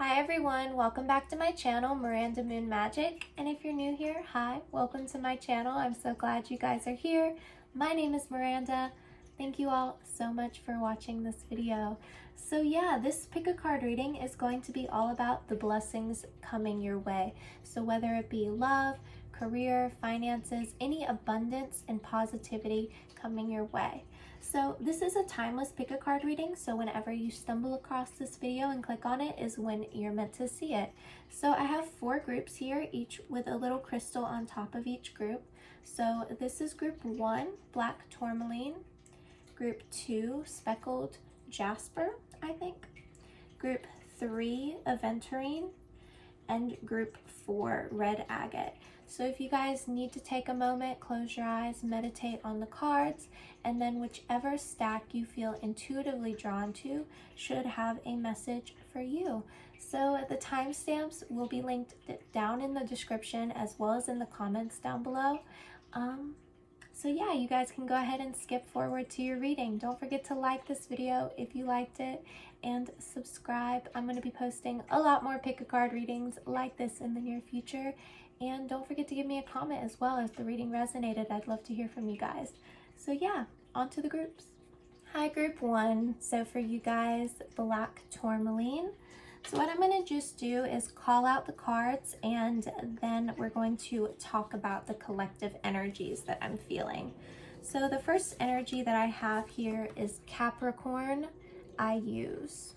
Hi everyone, welcome back to my channel, MirandamoonMagick. And if you're new here, hi, welcome to my channel. I'm so glad you guys are here. My name is Miranda. Thank you all so much for watching this video. So yeah, this pick a card reading is going to be all about the blessings coming your way. So whether it be love, career, finances, any abundance and positivity coming your way. So this is a timeless pick a card reading, so whenever you stumble across this video and click on it is when you're meant to see it. So I have 4 groups here, each with a little crystal on top of each group. So this is group 1, black tourmaline, group 2, speckled jasper, I think, group 3, aventurine, and group 4, red agate. So if you guys need to take a moment, close your eyes, meditate on the cards, and then whichever stack you feel intuitively drawn to should have a message for you. So the timestamps will be linked down in the description as well as in the comments down below. So yeah, you guys can go ahead and skip forward to your reading. Don't forget to like this video if you liked it and subscribe. I'm going to be posting a lot more pick a card readings like this in the near future. And don't forget to give me a comment as well if the reading resonated. I'd love to hear from you guys. So yeah, on to the groups. Hi group 1. So for you guys, black tourmaline. So what I'm going to just do is call out the cards and then we're going to talk about the collective energies that I'm feeling. So the first energy that I have here is Capricorn, I use.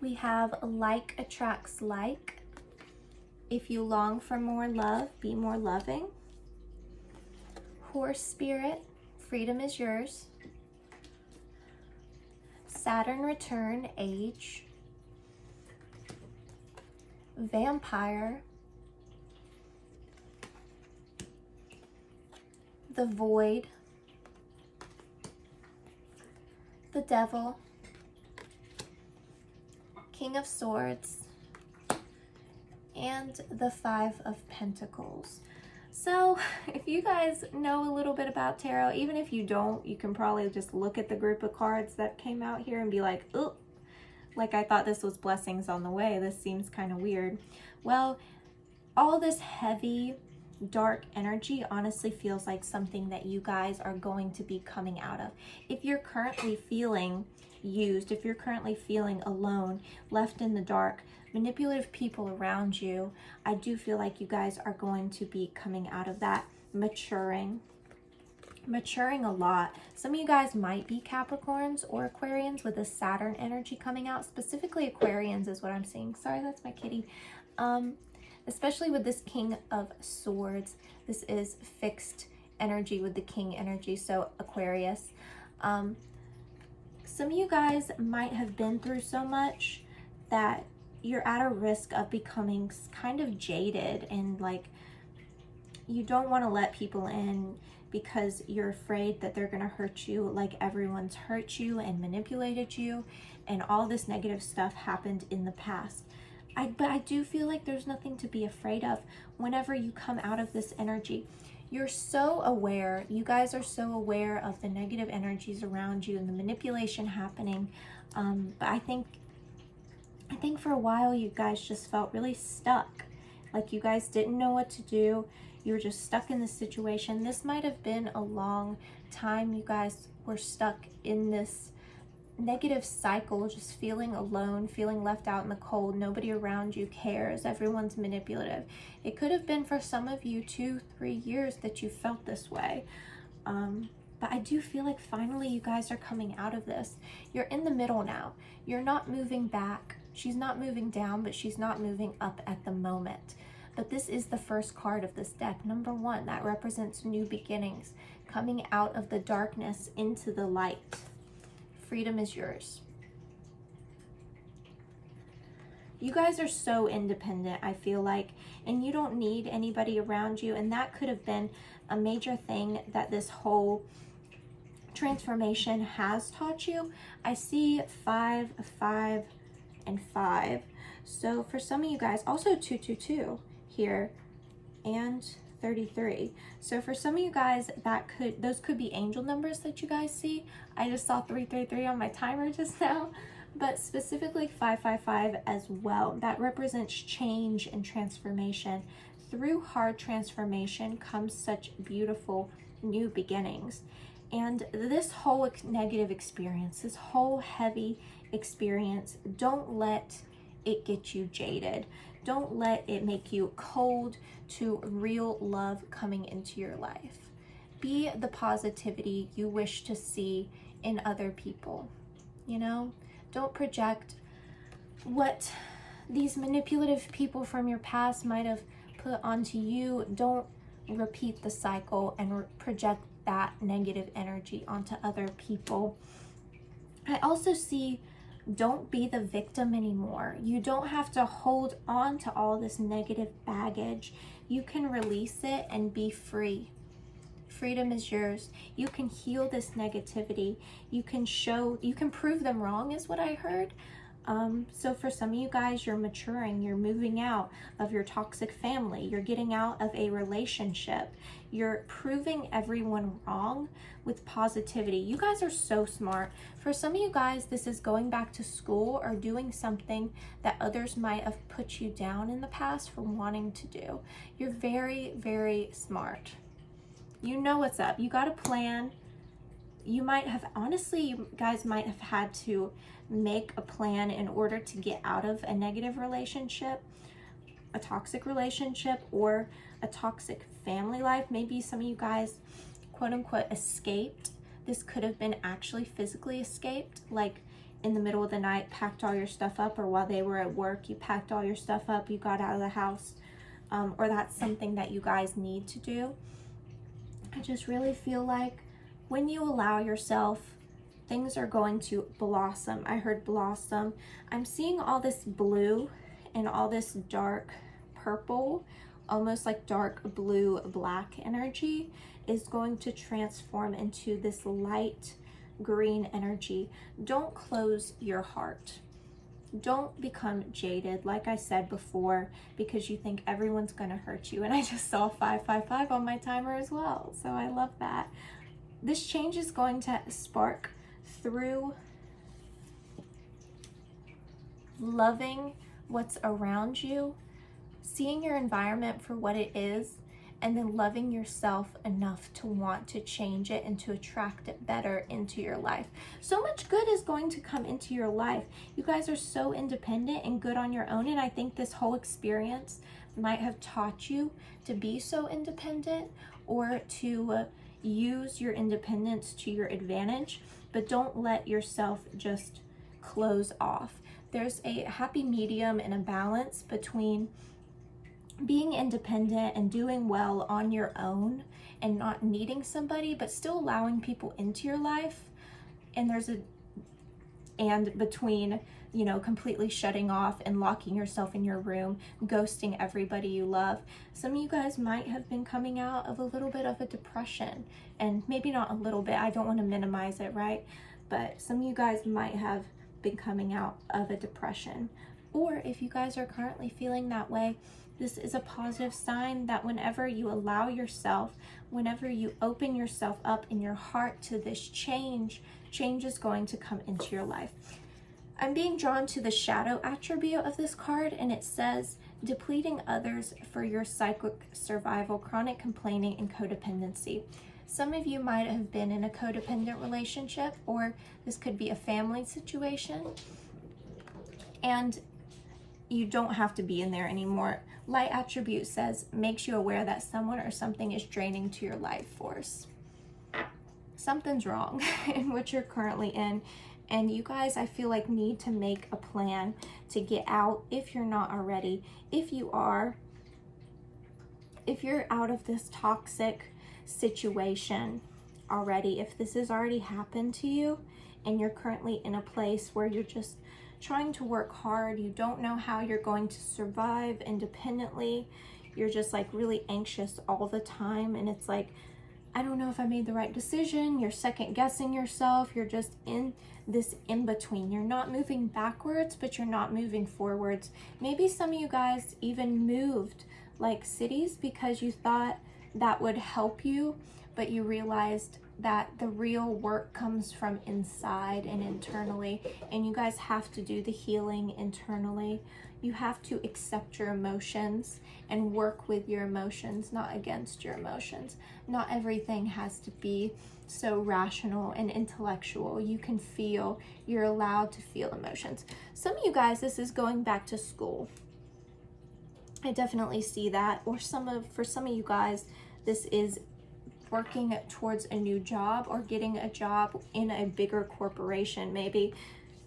We have like attracts like. If you long for more love, be more loving. Horse spirit, freedom is yours. Saturn return, age. Vampire. The void. The devil. King of swords. And the 5 of Pentacles. So if you guys know a little bit about tarot, even if you don't, you can probably just look at the group of cards that came out here and be like, oh, like I thought this was blessings on the way. This seems kind of weird. Well, all this heavy, dark energy honestly feels like something that you guys are going to be coming out of. If you're currently feeling used, if you're currently feeling alone, left in the dark, manipulative people around you, I do feel like you guys are going to be coming out of that, maturing a lot. Some of you guys might be Capricorns or Aquarians with a Saturn energy coming out. Specifically Aquarians is what I'm seeing. Sorry, that's my kitty. Especially with this King of Swords, this is fixed energy with the King energy, so Aquarius. Some of you guys might have been through so much that you're at a risk of becoming kind of jaded and like you don't want to let people in because you're afraid that they're going to hurt you like everyone's hurt you and manipulated you, and all this negative stuff happened in the past. But I do feel like there's nothing to be afraid of whenever you come out of this energy. You're so aware, you guys are so aware of the negative energies around you and the manipulation happening. But I think for a while you guys just felt really stuck. Like you guys didn't know what to do. You were just stuck in this situation. This might have been a long time you guys were stuck in this negative cycle, just feeling alone, feeling left out in the cold. Nobody around you cares. Everyone's manipulative. It could have been for some of you 2-3 years that you felt this way. But I do feel like finally you guys are coming out of this. You're in the middle now. You're not moving back. She's not moving down, but she's not moving up at the moment. But this is the first card of this deck, number 1. That represents new beginnings, coming out of the darkness into the light. Freedom is yours. You guys are so independent, I feel like, and you don't need anybody around you. And that could have been a major thing that this whole transformation has taught you. I see 5, 5, and 5. So for some of you guys, also 222 here and 33. So for some of you guys, those could be angel numbers that you guys see. I just saw 333 on my timer just now. but specifically 555 as well. That represents change and transformation. Through hard transformation comes such beautiful new beginnings. And this whole negative experience, this whole heavy experience, don't let it get you jaded. Don't let it make you cold to real love coming into your life. Be the positivity you wish to see in other people. You know, don't project what these manipulative people from your past might have put onto you. Don't repeat the cycle and project that negative energy onto other people. I also see, don't be the victim anymore. You don't have to hold on to all this negative baggage. You can release it and be free. Freedom is yours. You can heal this negativity. You can prove them wrong, is what I heard. So for some of you guys, you're maturing, you're moving out of your toxic family, you're getting out of a relationship, you're proving everyone wrong with positivity. You guys are so smart. For some of you guys, this is going back to school or doing something that others might have put you down in the past for wanting to do. You're very, very smart. You know what's up. You got a plan. You might have, honestly, you guys might have had to make a plan in order to get out of a negative relationship, a toxic relationship, or a toxic family life. Maybe some of you guys, quote unquote, escaped. This could have been actually physically escaped, like in the middle of the night, packed all your stuff up, or while they were at work, you packed all your stuff up, you got out of the house, or that's something that you guys need to do. I just really feel like when you allow yourself, things are going to blossom. I heard blossom. I'm seeing all this blue and all this dark purple, almost like dark blue black energy is going to transform into this light green energy. Don't close your heart. Don't become jaded, like I said before, because you think everyone's going to hurt you. And I just saw 555 on my timer as well. So I love that. This change is going to spark through loving what's around you, seeing your environment for what it is, and then loving yourself enough to want to change it and to attract it better into your life. So much good is going to come into your life. You guys are so independent and good on your own, and I think this whole experience might have taught you to be so independent or to use your independence to your advantage, but don't let yourself just close off. There's a happy medium and a balance between being independent and doing well on your own and not needing somebody, but still allowing people into your life. And between, completely shutting off and locking yourself in your room, ghosting everybody you love. Some of you guys might have been coming out of a little bit of a depression, and maybe not a little bit, I don't want to minimize it, right? But some of you guys might have been coming out of a depression. Or if you guys are currently feeling that way, this is a positive sign that whenever you allow yourself, whenever you open yourself up in your heart to this change is going to come into your life. I'm being drawn to the shadow attribute of this card, and it says, depleting others for your psychic survival, chronic complaining, and codependency. Some of you might have been in a codependent relationship, or this could be a family situation, and you don't have to be in there anymore. Light attribute says, makes you aware that someone or something is draining to your life force. Something's wrong in what you're currently in. And you guys, I feel like, need to make a plan to get out if you're not already. If you are, if you're out of this toxic situation already, if this has already happened to you and you're currently in a place where you're just trying to work hard, you don't know how you're going to survive independently, you're just like really anxious all the time, and it's like, I don't know if I made the right decision, you're second guessing yourself, you're just in this in-between. You're not moving backwards, but you're not moving forwards. Maybe some of you guys even moved like cities because you thought that would help you, but you realized that the real work comes from inside and internally, and you guys have to do the healing internally. You have to accept your emotions and work with your emotions, not against your emotions. Not everything has to be so rational and intellectual. You can feel, you're allowed to feel emotions. Some of you guys, this is going back to school. I definitely see that. Or for some of you guys, this is working towards a new job or getting a job in a bigger corporation. Maybe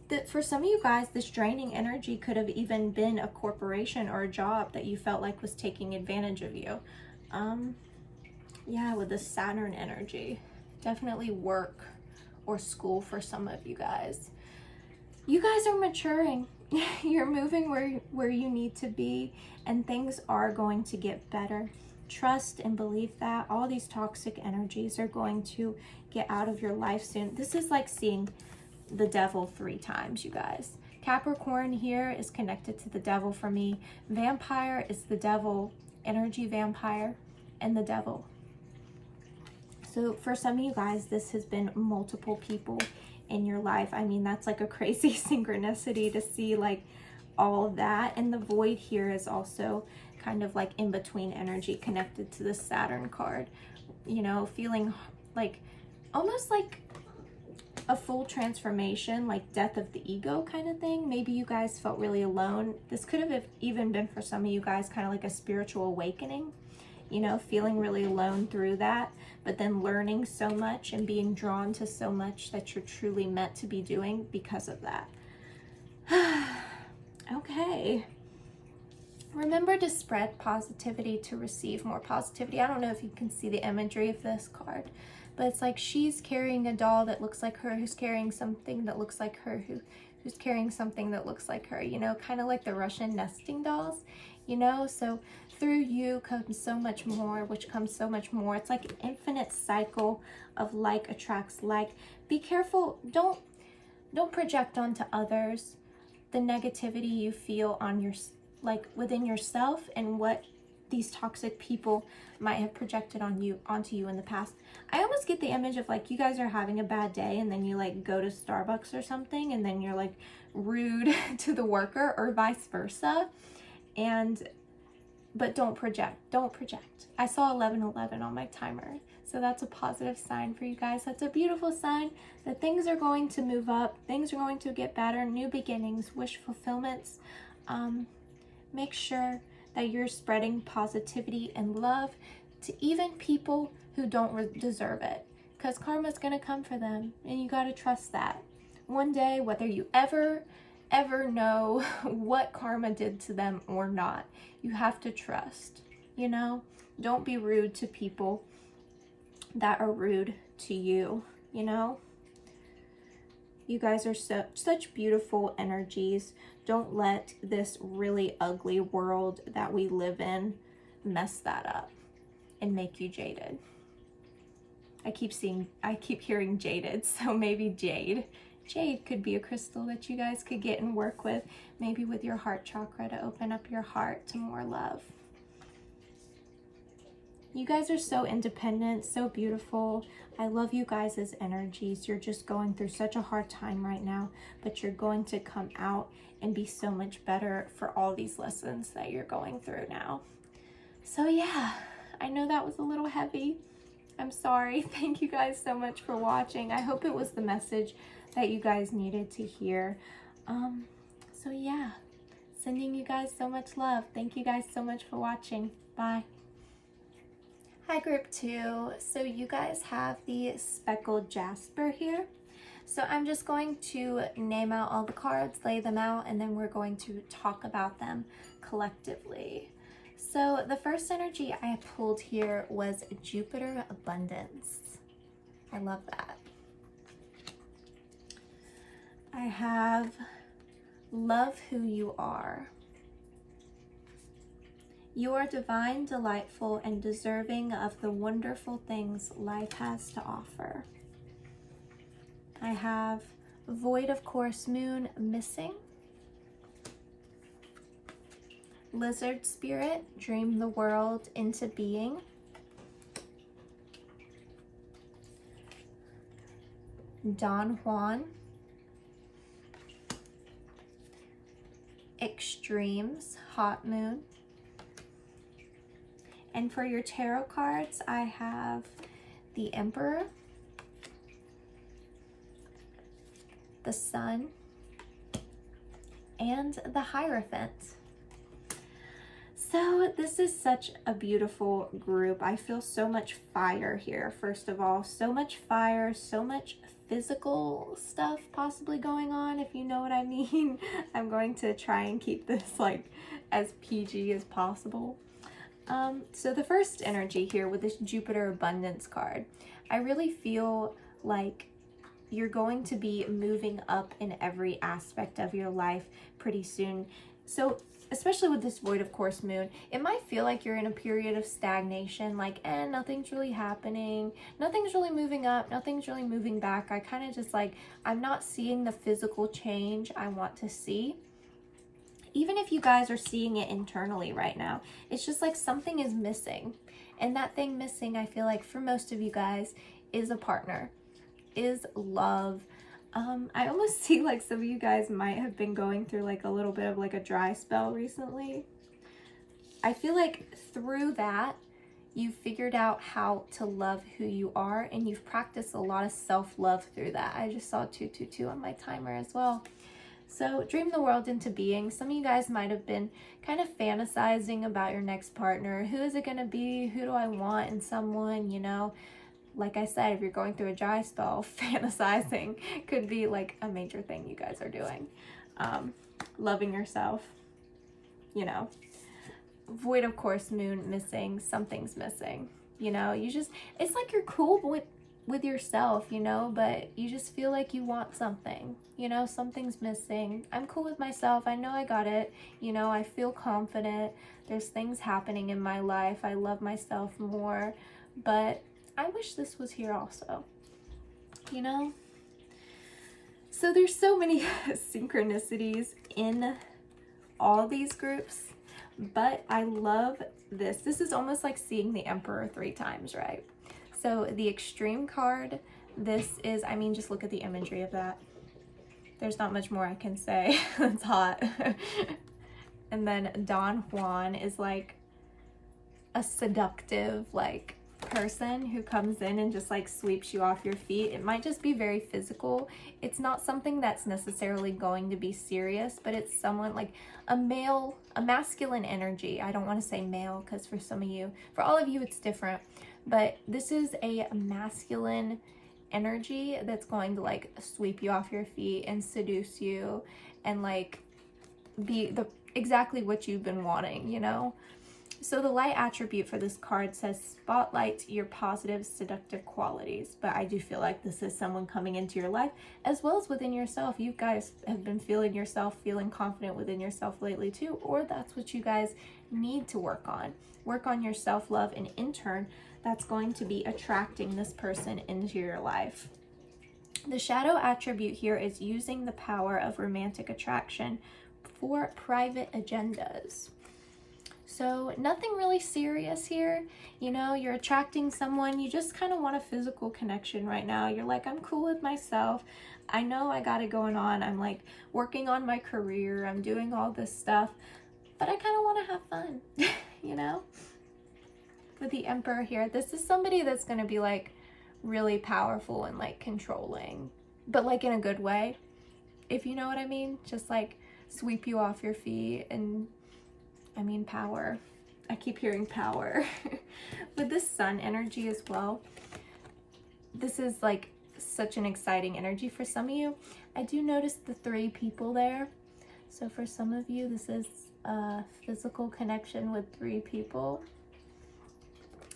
that for some of you guys, this draining energy could have even been a corporation or a job that you felt like was taking advantage of you. Yeah, with the Saturn energy, definitely work or school for some of you guys. You guys are maturing. You're moving where you need to be, and things are going to get better. Trust and believe that all these toxic energies are going to get out of your life soon. This is like seeing the devil 3 times, you guys. Capricorn here is connected to the devil for me. Vampire is the devil, energy vampire, and the devil. So for some of you guys, this has been multiple people in your life. I mean, that's like a crazy synchronicity to see like all of that. And the void here is also kind of like in between energy connected to the Saturn card, you know, feeling like almost like a full transformation, like death of the ego kind of thing. Maybe you guys felt really alone. This could have even been for some of you guys kind of like a spiritual awakening, you know, feeling really alone through that, but then learning so much and being drawn to so much that you're truly meant to be doing because of that. Okay. Remember to spread positivity to receive more positivity. I don't know if you can see the imagery of this card, but it's like she's carrying a doll that looks like her, who's carrying something that looks like her, who's carrying something that looks like her, you know, kind of like the Russian nesting dolls, you know. So through you comes so much more, which comes so much more. It's like an infinite cycle of like attracts like. Be careful, don't project onto others the negativity you feel on your, like within yourself, and what these toxic people might have projected onto you in the past. I almost get the image of like you guys are having a bad day and then you like go to Starbucks or something and then you're like rude to the worker, or vice versa. But don't project. I saw 1111 on my timer, so that's a positive sign for you guys. That's a beautiful sign that things are going to move up, things are going to get better, new beginnings, wish fulfillments. Make sure that you're spreading positivity and love to even people who don't deserve it, because karma's going to come for them, and you got to trust that. One day, whether you ever know what karma did to them or not, you have to trust, you know? Don't be rude to people that are rude to you, you know? You guys are such beautiful energies. Don't let this really ugly world that we live in mess that up and make you jaded. I keep hearing jaded, so maybe jade. Jade could be a crystal that you guys could get and work with, maybe with your heart chakra, to open up your heart to more love. You guys are so independent, so beautiful. I love you guys as energies. You're just going through such a hard time right now, but you're going to come out and be so much better for all these lessons that you're going through now. So yeah, I know that was a little heavy. I'm sorry. Thank you guys so much for watching. I hope it was the message that you guys needed to hear. So yeah, sending you guys so much love. Thank you guys so much for watching. Bye. Hi group 2. So you guys have the speckled jasper here. So I'm just going to name out all the cards, lay them out, and then we're going to talk about them collectively. So the first energy I pulled here was Jupiter Abundance. I love that. I have Love Who You Are. You are divine, delightful, and deserving of the wonderful things life has to offer. I have Void of Course Moon Missing. Lizard Spirit, Dream the World into Being. Don Juan, Extremes, Hot Moon. And for your tarot cards, I have the Emperor, the Sun, and the Hierophant. So this is such a beautiful group. I feel so much fire here, first of all. So much fire, so much physical stuff possibly going on, if you know what I mean. I'm going to try and keep this like as PG as possible. So the first energy here with this Jupiter Abundance card, I really feel like you're going to be moving up in every aspect of your life pretty soon. So especially with this Void of Course moon, it might feel like you're in a period of stagnation, like, nothing's really happening, nothing's really moving up, nothing's really moving back. I kind of just like, I'm not seeing the physical change I want to see. Even if you guys are seeing it internally right now, it's just like something is missing. And that thing missing, I feel like for most of you guys, is a partner, is love. I almost see like some of you guys might have been going through like a little bit of like a dry spell recently. I feel like through that, you've figured out how to love who you are, and you've practiced a lot of self-love through that. I just saw 222 on my timer as well. So dream the world into being. Some of you guys might have been kind of fantasizing about your next partner. Who is it going to be? Who do I want in someone, you know? Like I said, if you're going through a dry spell, fantasizing could be like a major thing you guys are doing. Loving yourself, you know. Void of Course moon missing, something's missing, you know. You just, it's like you're cool with yourself, you know, but you just feel like you want something, you know, something's missing. I'm cool with myself. I know I got it. You know, I feel confident. There's things happening in my life. I love myself more, but I wish this was here also, you know? So there's so many synchronicities in all these groups, but I love this. This is almost like seeing the Emperor 3 times, right? So the Extreme card, this is, I mean, just look at the imagery of that. There's not much more I can say. It's hot. And then Don Juan is like a seductive, like, person who comes in and just like sweeps you off your feet. It might just be very physical. It's not something that's necessarily going to be serious, but it's someone like a male, a masculine energy. I don't want to say male because for some of you, for all of you, it's different. But this is a masculine energy that's going to like sweep you off your feet and seduce you and like be exactly what you've been wanting, you know? So the light attribute for this card says spotlight your positive seductive qualities, but I do feel like this is someone coming into your life as well as within yourself. You guys have been feeling yourself, feeling confident within yourself lately too, or that's what you guys need to work on. Work on your self-love, and in turn, that's going to be attracting this person into your life. The shadow attribute here is using the power of romantic attraction for private agendas. So nothing really serious here. You know, you're attracting someone, you just kind of want a physical connection right now. You're like, I'm cool with myself. I know I got it going on. I'm like working on my career. I'm doing all this stuff, but I kind of want to have fun, you know? With the Emperor here, this is somebody that's going to be like really powerful and like controlling, but like in a good way, if you know what I mean. Just like sweep you off your feet, and I mean power. I keep hearing power. With this Sun energy as well, this is like such an exciting energy for some of you. I do notice the 3 people there. So for some of you, this is a physical connection with 3 people.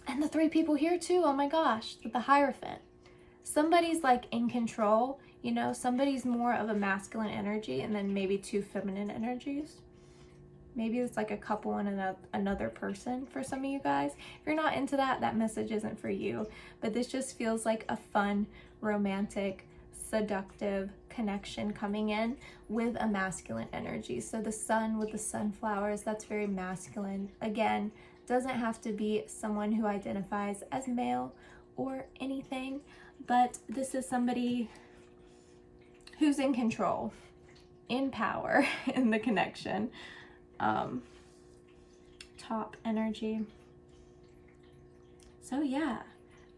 And the 3 people here too, oh my gosh, the Hierophant. Somebody's like in control, you know, somebody's more of a masculine energy and then maybe 2 feminine energies. Maybe it's like a couple and another person for some of you guys. If you're not into that, that message isn't for you. But this just feels like a fun, romantic, seductive connection coming in with a masculine energy. So the sun with the sunflowers, that's very masculine. Again, doesn't have to be someone who identifies as male or anything, but this is somebody who's in control, in power in the connection. Top energy. So yeah,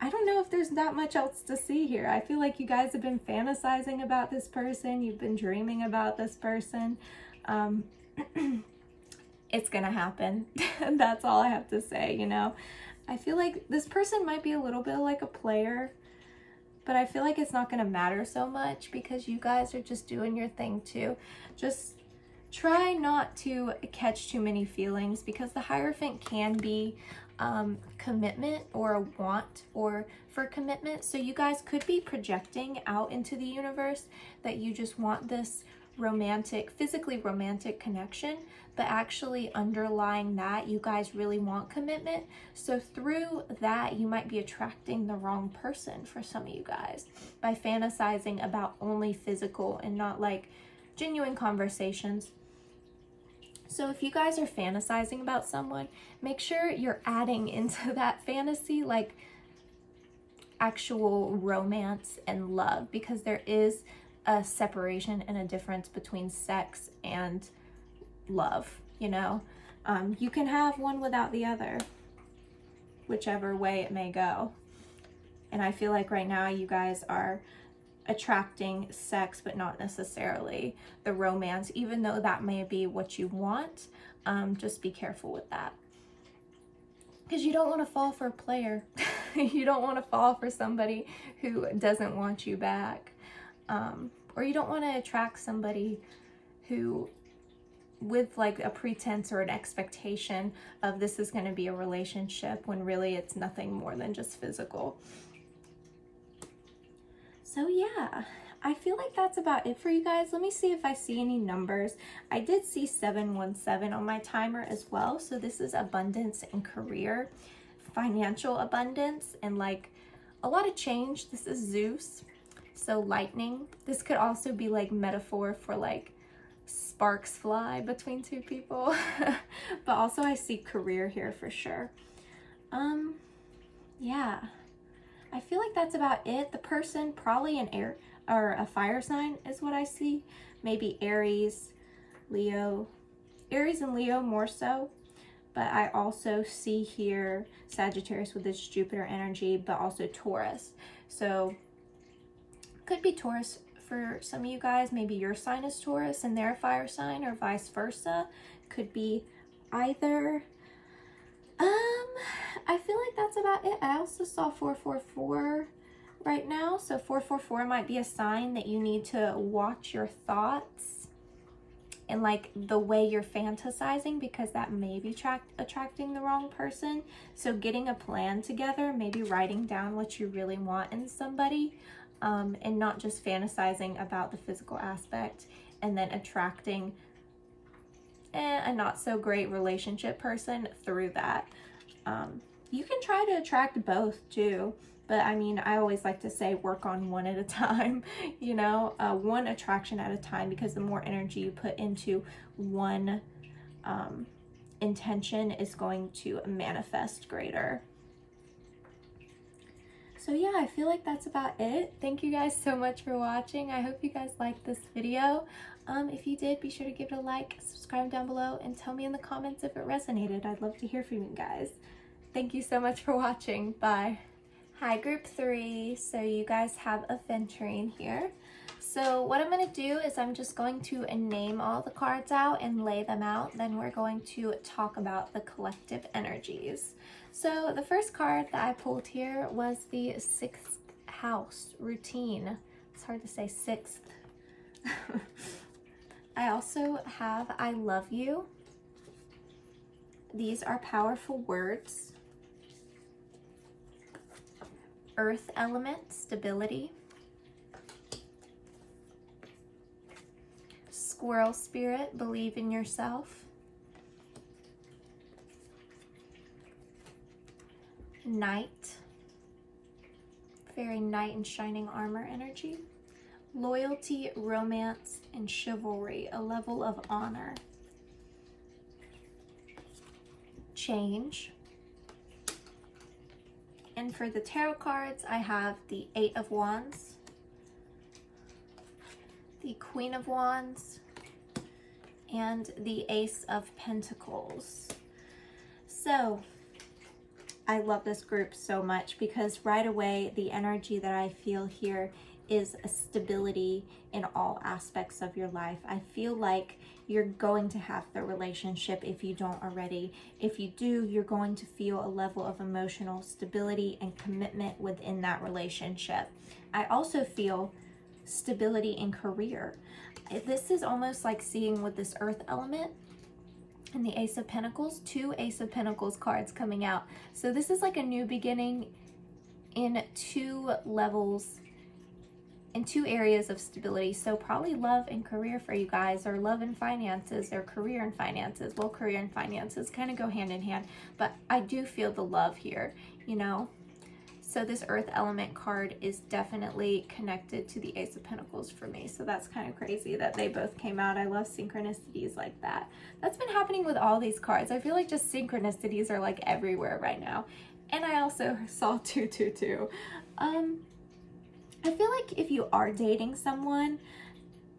I don't know if there's that much else to see here. I feel like you guys have been fantasizing about this person. You've been dreaming about this person. It's gonna happen. That's all I have to say, you know. I feel like this person might be a little bit like a player, but I feel like it's not gonna matter so much because you guys are just doing your thing too. Just try not to catch too many feelings, because the Hierophant can be commitment or a want or for commitment. So you guys could be projecting out into the universe that you just want this romantic, physically romantic connection, but actually underlying that, you guys really want commitment. So through that, you might be attracting the wrong person for some of you guys by fantasizing about only physical and not like genuine conversations. So if you guys are fantasizing about someone, make sure you're adding into that fantasy like actual romance and love, because there is a separation and a difference between sex and love, you know. You can have one without the other, whichever way it may go. And I feel like right now you guys are attracting sex, but not necessarily the romance, even though that may be what you want. Just be careful with that, because you don't want to fall for a player. You don't want to fall for somebody who doesn't want you back, or you don't want to attract somebody who with like a pretense or an expectation of this is going to be a relationship when really it's nothing more than just physical. So yeah, I feel like that's about it for you guys. Let me see if I see any numbers. I did see 717 on my timer as well. So this is abundance in career, financial abundance, and like a lot of change. This is Zeus, so lightning. This could also be like metaphor for like sparks fly between two people. But also I see career here for sure. Yeah. I feel like that's about it. The person, probably an air or a fire sign is what I see. Maybe Aries, Leo. Aries and Leo more so. But I also see here Sagittarius with this Jupiter energy, but also Taurus. So could be Taurus for some of you guys. Maybe your sign is Taurus and they're a fire sign, or vice versa. Could be either. I feel like that's about it. I also saw 444 right now. So 444 might be a sign that you need to watch your thoughts and like the way you're fantasizing, because that may be attracting the wrong person. So getting a plan together, maybe writing down what you really want in somebody, and not just fantasizing about the physical aspect and then attracting a not so great relationship person through that. You can try to attract both too, but I mean, I always like to say work on one at a time, you know, one attraction at a time, because the more energy you put into one intention is going to manifest greater. So yeah, I feel like that's about it. Thank you guys so much for watching. I hope you guys liked this video. If you did, be sure to give it a like, subscribe down below, and tell me in the comments if it resonated. I'd love to hear from you guys. Thank you so much for watching. Bye. Hi, group 3. So you guys have a venturine here. So what I'm going to do is I'm just going to name all the cards out and lay them out. Then we're going to talk about the collective energies. So the first card that I pulled here was the 6th house, routine. It's hard to say 6th. I also have I love you. These are powerful words. Earth element, stability. Squirrel spirit, believe in yourself. Knight, very knight in shining armor energy. Loyalty, romance, and chivalry, a level of honor. Change. And for the tarot cards, I have the 8 of Wands, the Queen of Wands, and the Ace of Pentacles. So I love this group so much because right away the energy that I feel here is a stability in all aspects of your life. I feel like you're going to have the relationship if you don't already. If you do, you're going to feel a level of emotional stability and commitment within that relationship. I also feel stability in career. This is almost like seeing with this earth element and the Ace of Pentacles, 2 Ace of Pentacles cards coming out. So this is like a new beginning in 2 levels, in 2 areas of stability. So probably love and career for you guys, or love and finances, or career and finances. Well, career and finances kind of go hand in hand, but I do feel the love here, you know. So this earth element card is definitely connected to the Ace of Pentacles for me. So that's kind of crazy that they both came out. I love synchronicities like that. That's been happening with all these cards. I feel like just synchronicities are like everywhere right now. And I also saw 222. I feel like if you are dating someone,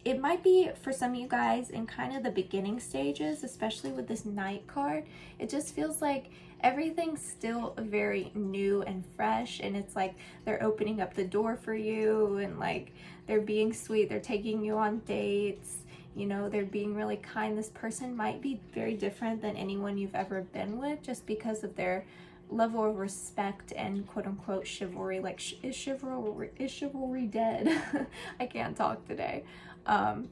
it might be for some of you guys in kind of the beginning stages, especially with this Knight card. It just feels like everything's still very new and fresh, and it's like they're opening up the door for you, and like they're being sweet, they're taking you on dates, you know, they're being really kind. This person might be very different than anyone you've ever been with just because of their level of respect and quote-unquote chivalry. Like, is chivalry dead? I can't talk today.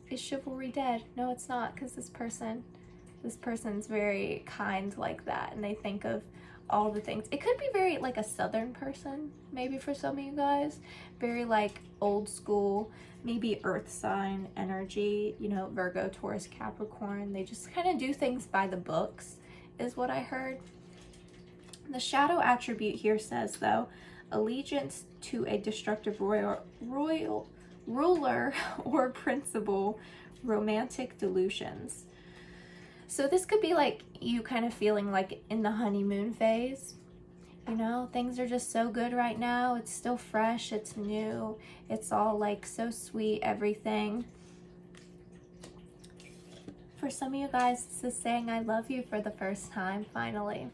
Is chivalry dead? No, it's not, because this person's very kind like that, and they think of all the things. It could be very like a southern person, maybe for some of you guys, very like old school, maybe earth sign energy, you know, Virgo, Taurus, Capricorn. They just kind of do things by the books is what I heard. The shadow attribute here says, though, allegiance to a destructive royal ruler or principal, romantic delusions. So this could be like you kind of feeling like in the honeymoon phase. You know, things are just so good right now. It's still fresh, it's new, it's all like so sweet, everything. For some of you guys, this is saying I love you for the first time, finally.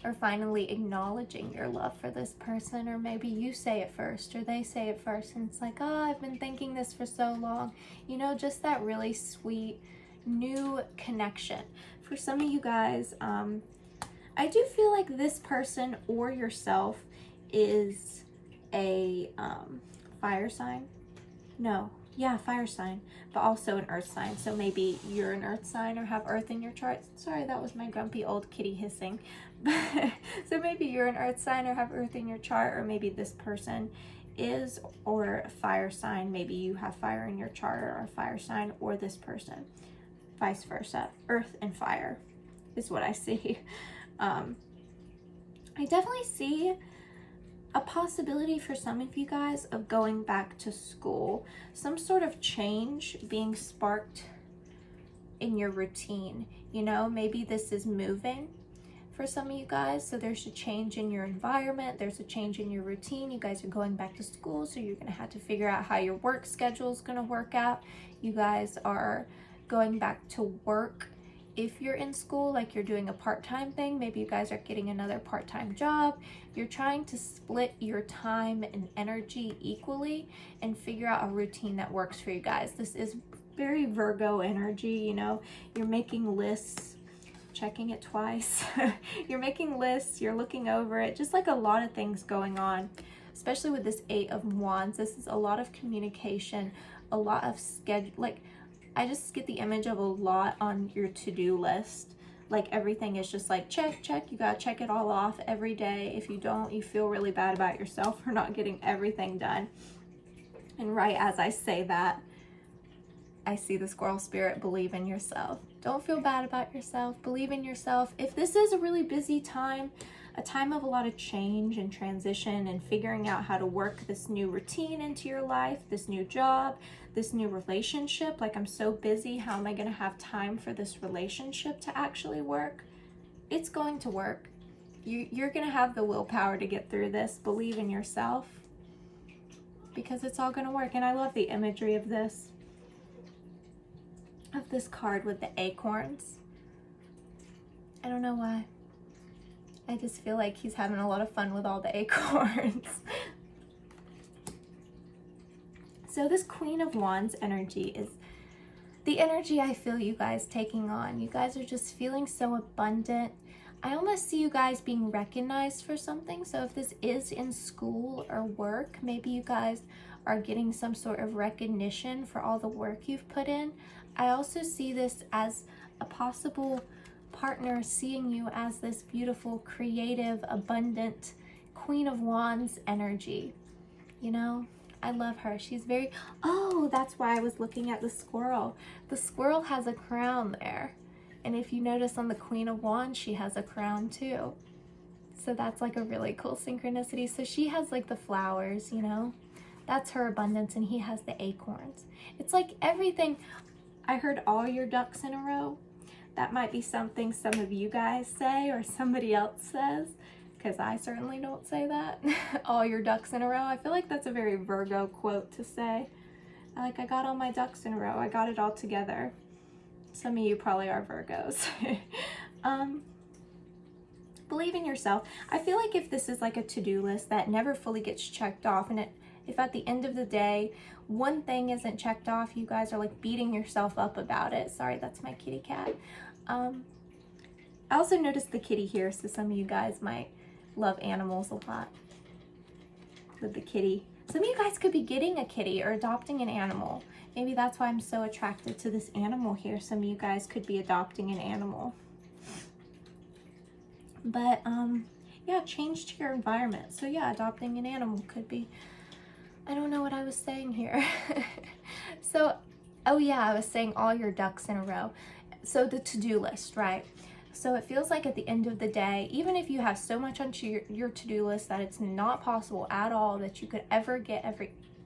Or finally acknowledging your love for this person, or maybe you say it first or they say it first, and it's like, oh, I've been thinking this for so long. You know, just that really sweet new connection. For some of you guys, I do feel like this person or yourself is a fire sign. No, yeah, fire sign, but also an earth sign. So maybe you're an earth sign or have earth in your chart. Sorry, that was my grumpy old kitty hissing. So maybe you're an earth sign or have earth in your chart, or maybe this person is, or a fire sign. Maybe you have fire in your chart or a fire sign, or this person. Vice versa. Earth and fire is what I see. I definitely see a possibility for some of you guys of going back to school. Some sort of change being sparked in your routine. You know, maybe this is moving for some of you guys. So there's a change in your environment. There's a change in your routine. You guys are going back to school, so you're going to have to figure out how your work schedule is going to work out. You guys are going back to work. If you're in school, like you're doing a part-time thing, maybe you guys are getting another part-time job. You're trying to split your time and energy equally and figure out a routine that works for you guys. This is very Virgo energy, you know. You're making lists, checking it twice. You're making lists, you're looking over it, just like a lot of things going on, especially with this 8 of Wands. This is a lot of communication, a lot of schedule. Like, I just get the image of a lot on your to-do list. Like everything is just like check, check. You gotta check it all off every day. If you don't, you feel really bad about yourself for not getting everything done. And right as I say that, I see the squirrel spirit. Believe in yourself. Don't feel bad about yourself. Believe in yourself. If this is a really busy time, a time of a lot of change and transition and figuring out how to work this new routine into your life, this new job, this new relationship, like I'm so busy, how am I going to have time for this relationship to actually work? It's going to work. You're going to have the willpower to get through this. Believe in yourself, because it's all going to work. And I love the imagery of this. of this card with the acorns. I don't know why. I just feel like he's having a lot of fun with all the acorns. So this Queen of Wands energy is the energy I feel you guys taking on. You guys are just feeling so abundant. I almost see you guys being recognized for something. So if this is in school or work, maybe you guys are getting some sort of recognition for all the work you've put in. I also see this as a possible partner seeing you as this beautiful, creative, abundant Queen of Wands energy. You know, I love her. She's very, oh, that's why I was looking at the squirrel. The squirrel has a crown there. And if you notice on the Queen of Wands, she has a crown too. So that's like a really cool synchronicity. So she has like the flowers, you know, that's her abundance, and he has the acorns. It's like everything. I heard all your ducks in a row. That might be something some of you guys say or somebody else says, because I certainly don't say that. All your ducks in a row. I feel like that's a very Virgo quote to say. Like, I got all my ducks in a row. I got it all together. Some of you probably are Virgos. Believe in yourself. I feel like if this is like a to-do list that never fully gets checked off, and if at the end of the day, one thing isn't checked off, you guys are like beating yourself up about it. Sorry, that's my kitty cat. I also noticed the kitty here, so some of you guys might love animals a lot with the kitty. Some of you guys could be getting a kitty or adopting an animal. Maybe that's why I'm so attracted to this animal here. Some of you guys could be adopting an animal. But yeah, change to your environment. So yeah, adopting an animal could be, I don't know what I was saying here. So, oh yeah, I was saying all your ducks in a row. So the to-do list, right? So it feels like at the end of the day, even if you have so much on your to-do list that it's not possible at all that you could ever get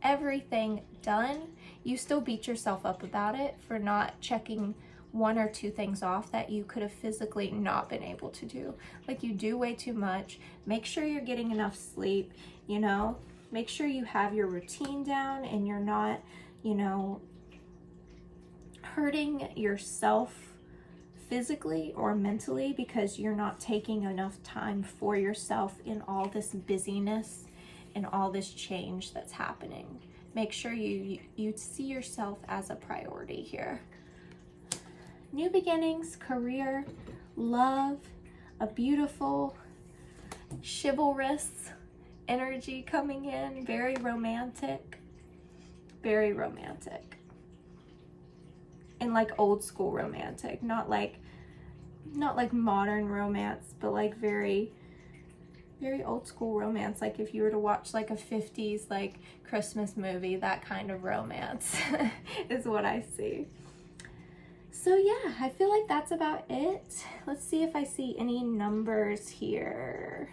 everything done, you still beat yourself up about it for not checking one or two things off that you could have physically not been able to do. Like, you do way too much. Make sure you're getting enough sleep, you know? Make sure you have your routine down and you're not, you know, hurting yourself physically or mentally because you're not taking enough time for yourself in all this busyness and all this change that's happening. Make sure you see yourself as a priority here. New beginnings, career, love, a beautiful, chivalrous energy coming in, very romantic, and like old school romantic, not like modern romance, but like very old school romance. Like if you were to watch like a 50s like Christmas movie, that kind of romance is what I see. So yeah, I feel like that's about it. Let's see if I see any numbers here.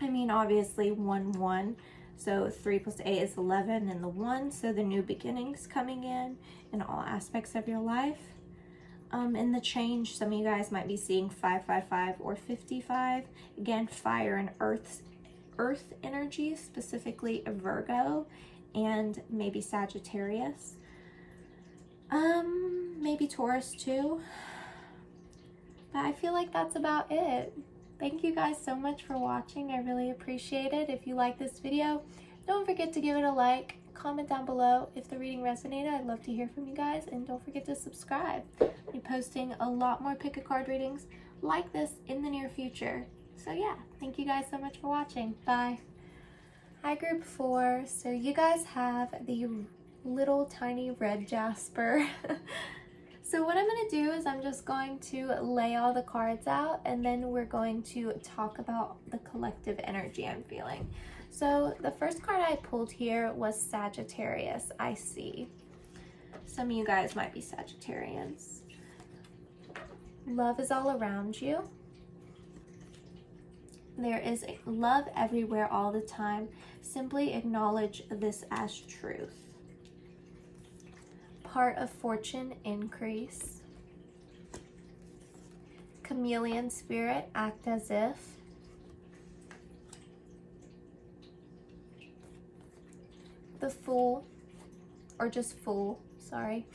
I mean, obviously 1, 1. So 3 plus 8 is 11, and the 1. So the new beginnings coming in all aspects of your life. In the change, some of you guys might be seeing 5, 5, 5 or 55. Again, fire and earth energy, specifically a Virgo and maybe Sagittarius. Maybe Taurus too. But I feel like that's about it. Thank you guys so much for watching. I really appreciate it. If you like this video, don't forget to give it a like. Comment down below if the reading resonated. I'd love to hear from you guys, and don't forget to subscribe. I'll be posting a lot more pick a card readings like this in the near future. So yeah, thank you guys so much for watching. Bye. Hi group 4. So you guys have the little tiny red jasper. So what I'm going to do is I'm just going to lay all the cards out, and then we're going to talk about the collective energy I'm feeling. So the first card I pulled here was Sagittarius, I see. Some of you guys might be Sagittarians. Love is all around you. There is love everywhere all the time. Simply acknowledge this as truth. Part of fortune increase. Chameleon spirit, act as if. The Fool, or just Fool, sorry.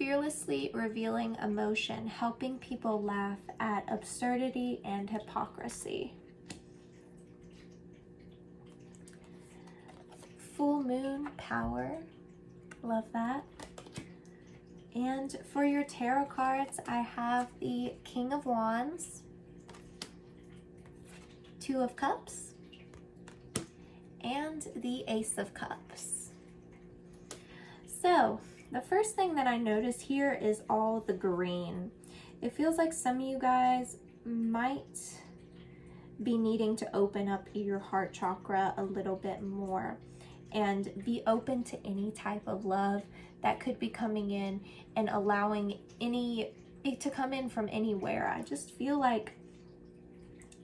fearlessly revealing emotion, helping people laugh at absurdity and hypocrisy. Full moon power, love that. And for your tarot cards, I have the King of Wands, Two of Cups, and the Ace of Cups. So the first thing that I notice here is all the green. It feels like some of you guys might be needing to open up your heart chakra a little bit more and be open to any type of love that could be coming in and allowing it to come in from anywhere. I just feel like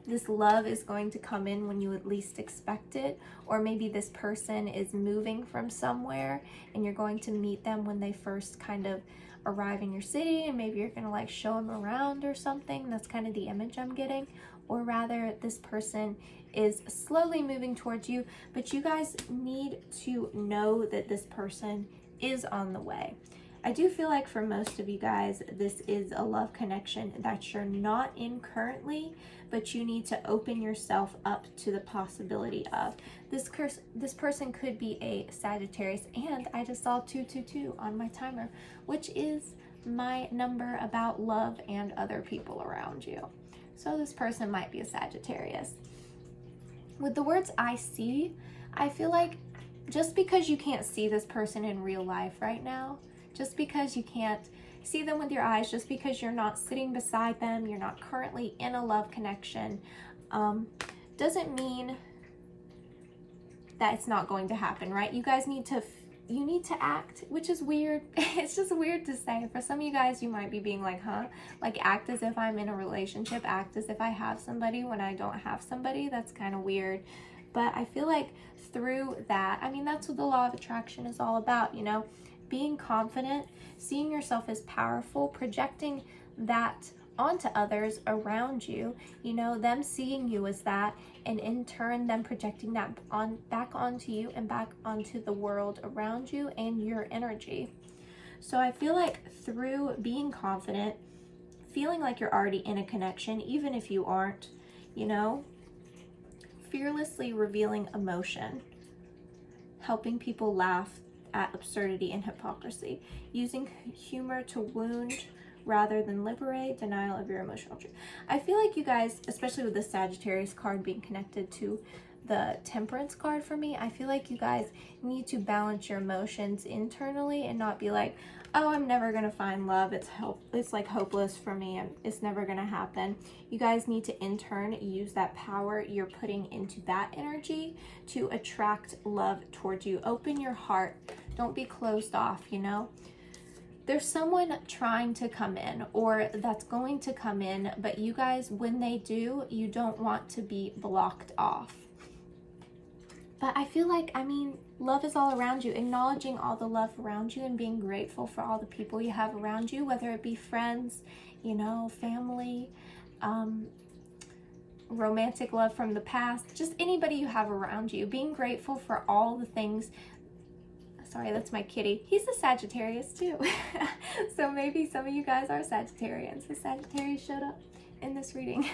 this love is going to come in when you at least expect it, or maybe this person is moving from somewhere and you're going to meet them when they first kind of arrive in your city, and maybe you're gonna like show them around or something. That's kind of the image I'm getting. Or rather, this person is slowly moving towards you, but you guys need to know that this person is on the way. I do feel like for most of you guys, this is a love connection that you're not in currently, but you need to open yourself up to the possibility of. This person could be a Sagittarius, and I just saw 222 on my timer, which is my number about love and other people around you. So this person might be a Sagittarius. With the words I see, I feel like just because you can't see this person in real life right now, just because you can't see them with your eyes, just because you're not sitting beside them, you're not currently in a love connection, doesn't mean that it's not going to happen, right? You guys need to act, which is weird. It's just weird to say. For some of you guys, you might be being like, huh? Like act as if I'm in a relationship, act as if I have somebody when I don't have somebody. That's kind of weird. But I feel like through that, I mean, that's what the law of attraction is all about, you know? Being confident, seeing yourself as powerful, projecting that onto others around you, you know, them seeing you as that, and in turn them projecting that back onto you and back onto the world around you and your energy. So I feel like through being confident, feeling like you're already in a connection, even if you aren't, you know, fearlessly revealing emotion, helping people laugh at absurdity and hypocrisy, using humor to wound rather than liberate, denial of your emotional truth. I feel like you guys, especially with the Sagittarius card being connected to the Temperance card for me, I feel like you guys need to balance your emotions internally and not be like, oh, I'm never gonna find love, it's like hopeless for me, and it's never gonna happen. You guys need to in turn use that power you're putting into that energy to attract love towards you. Open your heart, don't be closed off, you know? There's someone trying to come in or that's going to come in, but you guys, when they do, you don't want to be blocked off. But I feel like, I mean, love is all around you. Acknowledging all the love around you and being grateful for all the people you have around you, whether it be friends, you know, family, romantic love from the past, just anybody you have around you. Being grateful for all the things. Sorry, that's my kitty. He's a Sagittarius too. So maybe some of you guys are Sagittarians. The Sagittarius showed up in this reading.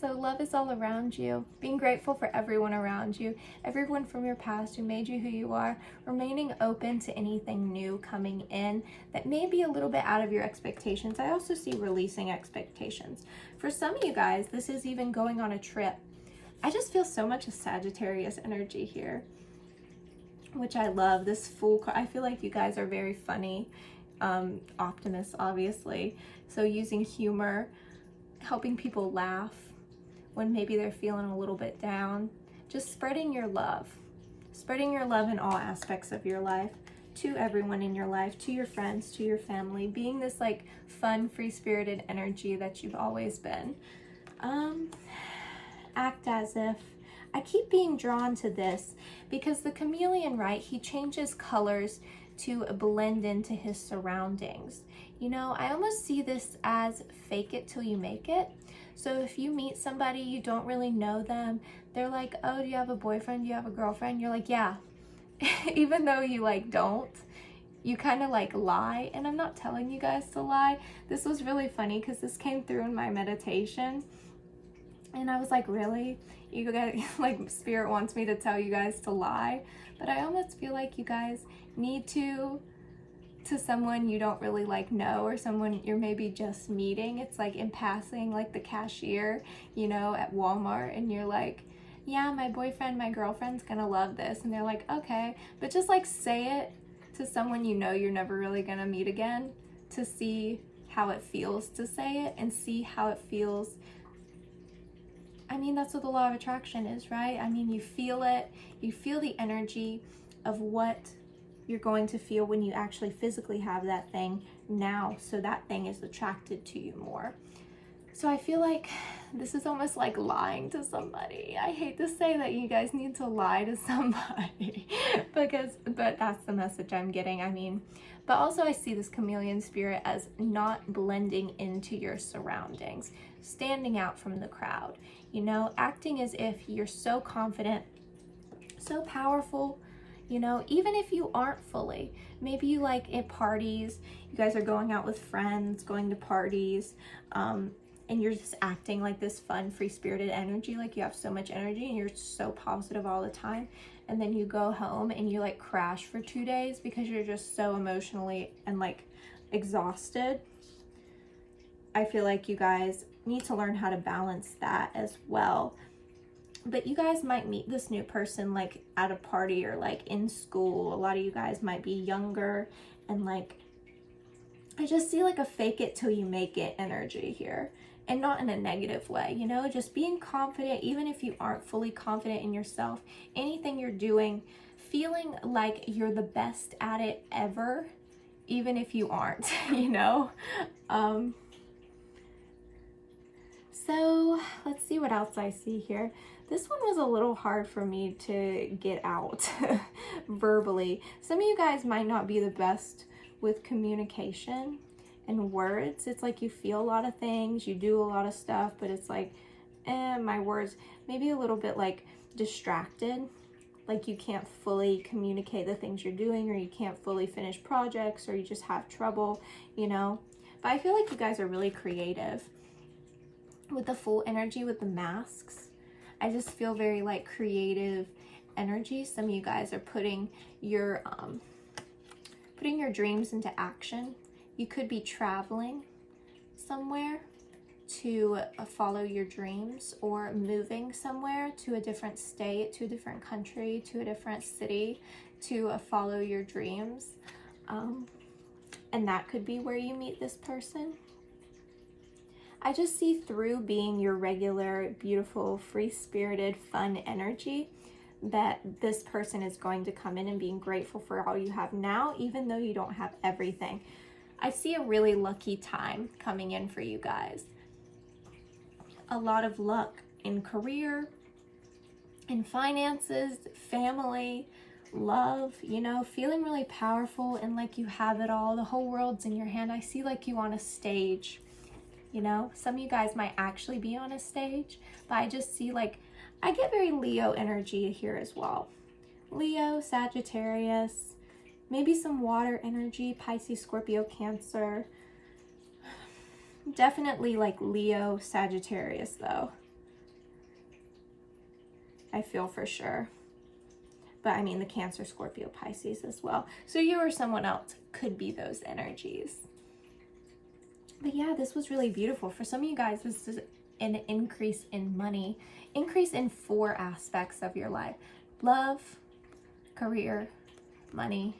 So love is all around you. Being grateful for everyone around you, everyone from your past who made you who you are, remaining open to anything new coming in that may be a little bit out of your expectations. I also see releasing expectations. For some of you guys, this is even going on a trip. I just feel so much of Sagittarius energy here, which I love. This Fool card, I feel like you guys are very funny, optimists, obviously. So using humor, helping people laugh when maybe they're feeling a little bit down. Just spreading your love in all aspects of your life, to everyone in your life, to your friends, to your family, being this like fun, free-spirited energy that you've always been. Act as if. I keep being drawn to this because the chameleon, right, he changes colors to blend into his surroundings. You know, I almost see this as fake it till you make it. So if you meet somebody, you don't really know them, they're like, oh, do you have a boyfriend? Do you have a girlfriend? You're like, yeah. Even though you like don't, you kind of like lie, and I'm not telling you guys to lie. This was really funny because this came through in my meditation, and I was like, really? You guys, like, Spirit wants me to tell you guys to lie? But I almost feel like you guys need to someone you don't really like know, or someone you're maybe just meeting. It's like in passing, like the cashier, you know, at Walmart, and you're like, yeah, my boyfriend, my girlfriend's gonna love this, and they're like, okay. But just like say it to someone you know you're never really gonna meet again, to see how it feels to say it, and see how it feels. I mean, that's what the law of attraction is, right? I mean, you feel it, you feel the energy of what you're going to feel when you actually physically have that thing now, so that thing is attracted to you more. So I feel like this is almost like lying to somebody. I hate to say that you guys need to lie to somebody, but that's the message I'm getting. I mean, but also I see this chameleon spirit as not blending into your surroundings, standing out from the crowd, you know, acting as if you're so confident, so powerful, you know, even if you aren't fully. Maybe you like at parties, you guys are going out with friends, going to parties, and you're just acting like this fun, free-spirited energy, like you have so much energy and you're so positive all the time. And then you go home and you like crash for 2 days because you're just so emotionally and like exhausted. I feel like you guys need to learn how to balance that as well. But you guys might meet this new person like at a party or like in school. A lot of you guys might be younger, and like, I just see like a fake it till you make it energy here. And not in a negative way, you know, just being confident, even if you aren't fully confident in yourself, anything you're doing, feeling like you're the best at it ever, even if you aren't, you know. So let's see what else I see here. This one was a little hard for me to get out verbally. Some of you guys might not be the best with communication and words. It's like you feel a lot of things, you do a lot of stuff, but it's like, my words, maybe a little bit like distracted, like you can't fully communicate the things you're doing, or you can't fully finish projects, or you just have trouble, you know. But I feel like you guys are really creative with the full energy with the masks. I just feel very like creative energy. Some of you guys are putting your dreams into action. You could be traveling somewhere to follow your dreams, or moving somewhere to a different state, to a different country, to a different city to follow your dreams. And that could be where you meet this person. I just see through being your regular, beautiful, free-spirited, fun energy that this person is going to come in and being grateful for all you have now, even though you don't have everything. I see a really lucky time coming in for you guys. A lot of luck in career, in finances, family, love, you know, feeling really powerful and like you have it all. The whole world's in your hand. I see like you on a stage, you know. Some of you guys might actually be on a stage, but I just see like, I get very Leo energy here as well. Leo, Sagittarius, maybe some water energy, Pisces, Scorpio, Cancer. Definitely like Leo, Sagittarius though. I feel for sure. But I mean the Cancer, Scorpio, Pisces as well. So you or someone else could be those energies. But yeah, this was really beautiful. For some of you guys, this is an increase in money. Increase in 4 aspects of your life. Love, career, money,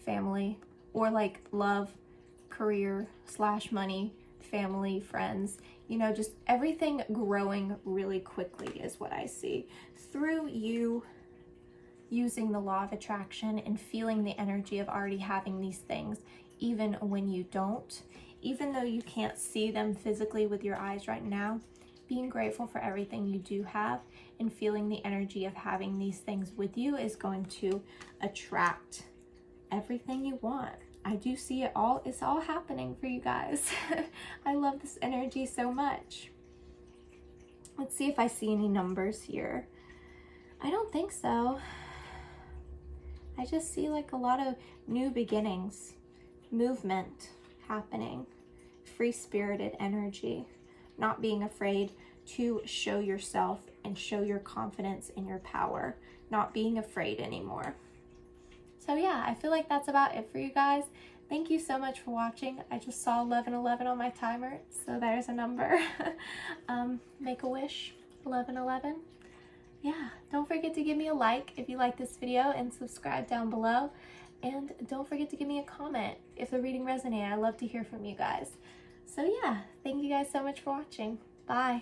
family, or like love, career / money, family, friends, you know, just everything growing really quickly is what I see through you using the law of attraction and feeling the energy of already having these things, even when you don't, even though you can't see them physically with your eyes right now. Being grateful for everything you do have and feeling the energy of having these things with you is going to attract everything you want. I do see it all. It's all happening for you guys. I love this energy so much. Let's see if I see any numbers here. I don't think so. I just see like a lot of new beginnings, movement happening, free-spirited energy, not being afraid to show yourself and show your confidence in your power, not being afraid anymore. So yeah, I feel like that's about it for you guys. Thank you so much for watching. I just saw 1111 on my timer, so there's a number. Make a wish, 1111. Yeah, don't forget to give me a like if you like this video and subscribe down below. And don't forget to give me a comment if the reading resonated. I love to hear from you guys. So yeah, thank you guys so much for watching. Bye.